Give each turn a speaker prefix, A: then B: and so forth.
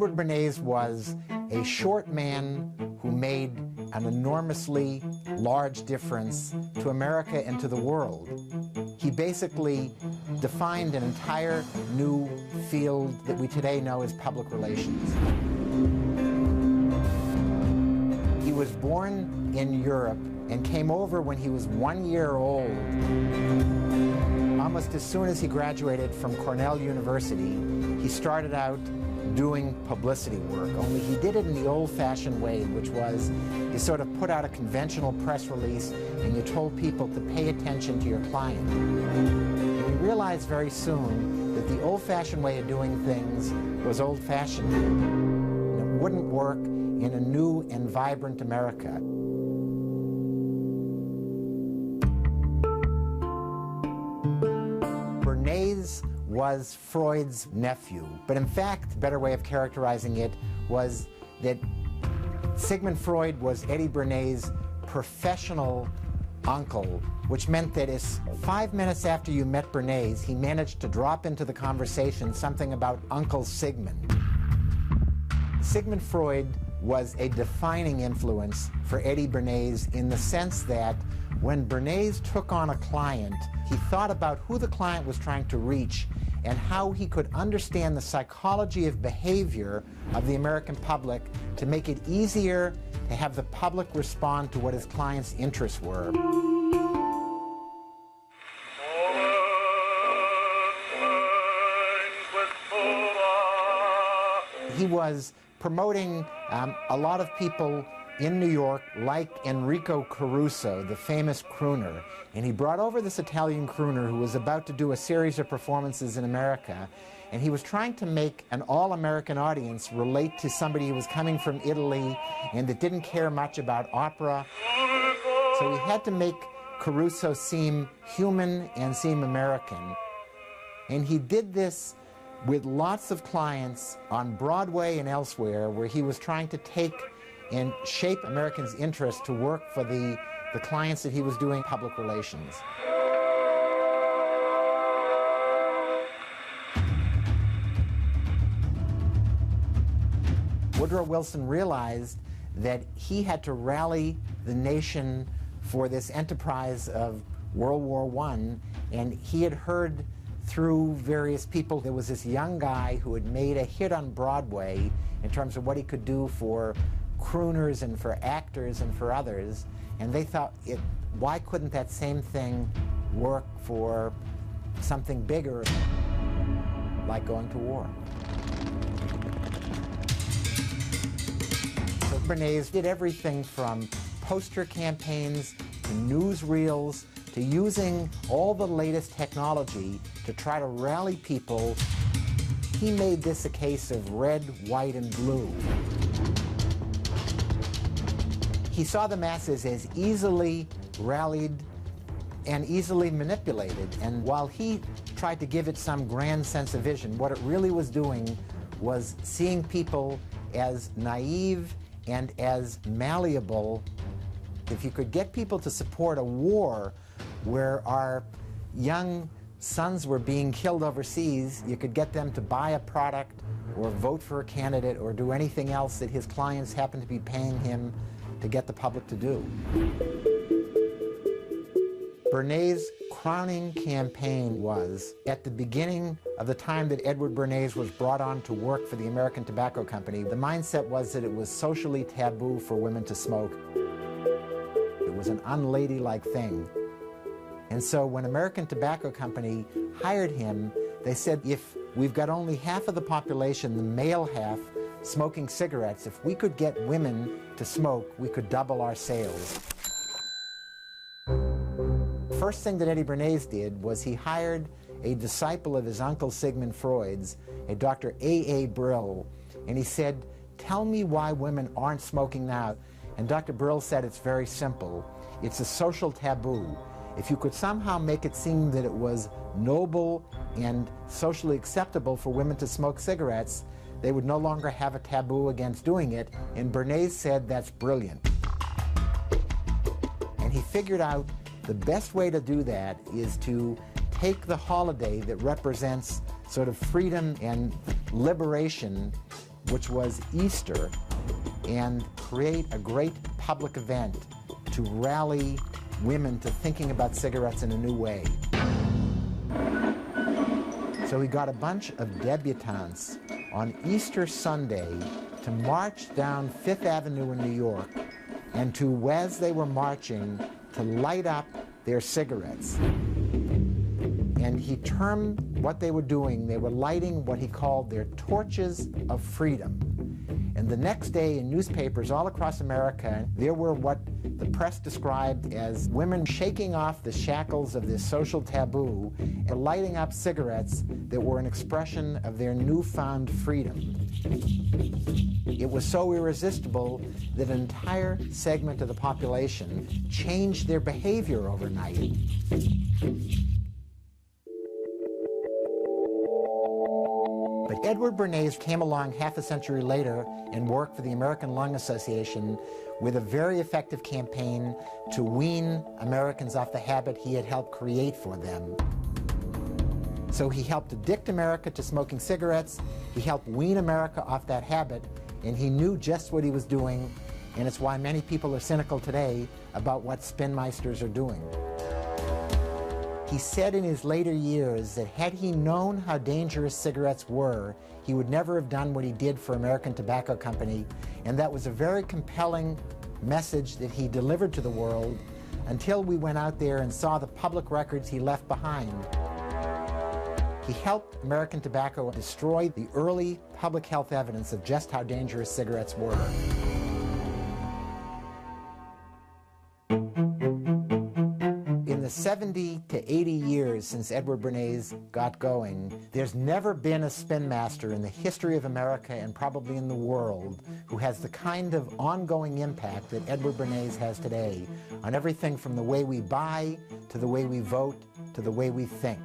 A: Edward Bernays was a short man who made an enormously large difference to America and to the world. He basically defined an entire new field that we today know as public relations. He was born in Europe and came over when he was 1 year old. Almost as soon as he graduated from Cornell University, he started out doing publicity work, only he did it in the old-fashioned way, which was you sort of put out a conventional press release and you told people to pay attention to your client. And we realized very soon that the old-fashioned way of doing things was old-fashioned. It wouldn't work in a new and vibrant America. Bernays was Freud's nephew, but in fact, a better way of characterizing it was that Sigmund Freud was Eddie Bernays' professional uncle, which meant that 5 minutes after you met Bernays, he managed to drop into the conversation something about Uncle Sigmund. Sigmund Freud was a defining influence for Eddie Bernays in the sense that when Bernays took on a client, he thought about who the client was trying to reach and how he could understand the psychology of behavior of the American public to make it easier to have the public respond to what his client's interests were. He was promoting a lot of people in New York, like Enrico Caruso, the famous crooner. And he brought over this Italian crooner who was about to do a series of performances in America. And he was trying to make an all-American audience relate to somebody who was coming from Italy and that didn't care much about opera. So he had to make Caruso seem human and seem American. And he did this with lots of clients on Broadway and elsewhere, where he was trying to take and shape Americans' interest to work for the clients that he was doing public relations. Woodrow Wilson realized that he had to rally the nation for this enterprise of World War I, and he had heard through various people there was this young guy who had made a hit on Broadway in terms of what he could do for crooners and for actors and for others, and they thought, why couldn't that same thing work for something bigger, like going to war? So Bernays did everything from poster campaigns to newsreels to using all the latest technology to try to rally people. He made this a case of red, white, and blue. He saw the masses as easily rallied and easily manipulated. And while he tried to give it some grand sense of vision, what it really was doing was seeing people as naive and as malleable. If you could get people to support a war where our young sons were being killed overseas, you could get them to buy a product or vote for a candidate or do anything else that his clients happened to be paying him to get the public to do. Bernays' crowning campaign was, at the beginning of the time that Edward Bernays was brought on to work for the American Tobacco Company, the mindset was that it was socially taboo for women to smoke. It was an unladylike thing. And so when American Tobacco Company hired him, they said, if we've got only half of the population, the male half, smoking cigarettes, if we could get women to smoke, we could double our sales. First thing that Eddie Bernays did was he hired a disciple of his uncle Sigmund Freud's, a Dr. A.A. Brill, and he said, tell me why women aren't smoking now. And Dr. Brill said, it's very simple. It's a social taboo. If you could somehow make it seem that it was noble and socially acceptable for women to smoke cigarettes, they would no longer have a taboo against doing it. And Bernays said, that's brilliant. And he figured out the best way to do that is to take the holiday that represents sort of freedom and liberation which was Easter, and create a great public event to rally women to thinking about cigarettes in a new way. So he got a bunch of debutantes on Easter Sunday to march down Fifth Avenue in New York, and to, as they were marching, to light up their cigarettes. And he termed what they were doing, they were lighting what he called their torches of freedom. And the next day in newspapers all across America, there were what the press described as women shaking off the shackles of this social taboo and lighting up cigarettes that were an expression of their newfound freedom. It was so irresistible that an entire segment of the population changed their behavior overnight. But Edward Bernays came along half a century later and worked for the American Lung Association with a very effective campaign to wean Americans off the habit he had helped create for them. So he helped addict America to smoking cigarettes, he helped wean America off that habit, and he knew just what he was doing, and it's why many people are cynical today about what spinmeisters are doing. He said in his later years that had he known how dangerous cigarettes were, he would never have done what he did for American Tobacco Company, and that was a very compelling message that he delivered to the world until we went out there and saw the public records he left behind. He helped American Tobacco destroy the early public health evidence of just how dangerous cigarettes were. In the 70 to 80 years since Edward Bernays got going, there's never been a spin master in the history of America and probably in the world who has the kind of ongoing impact that Edward Bernays has today on everything from the way we buy, to the way we vote, to the way we think.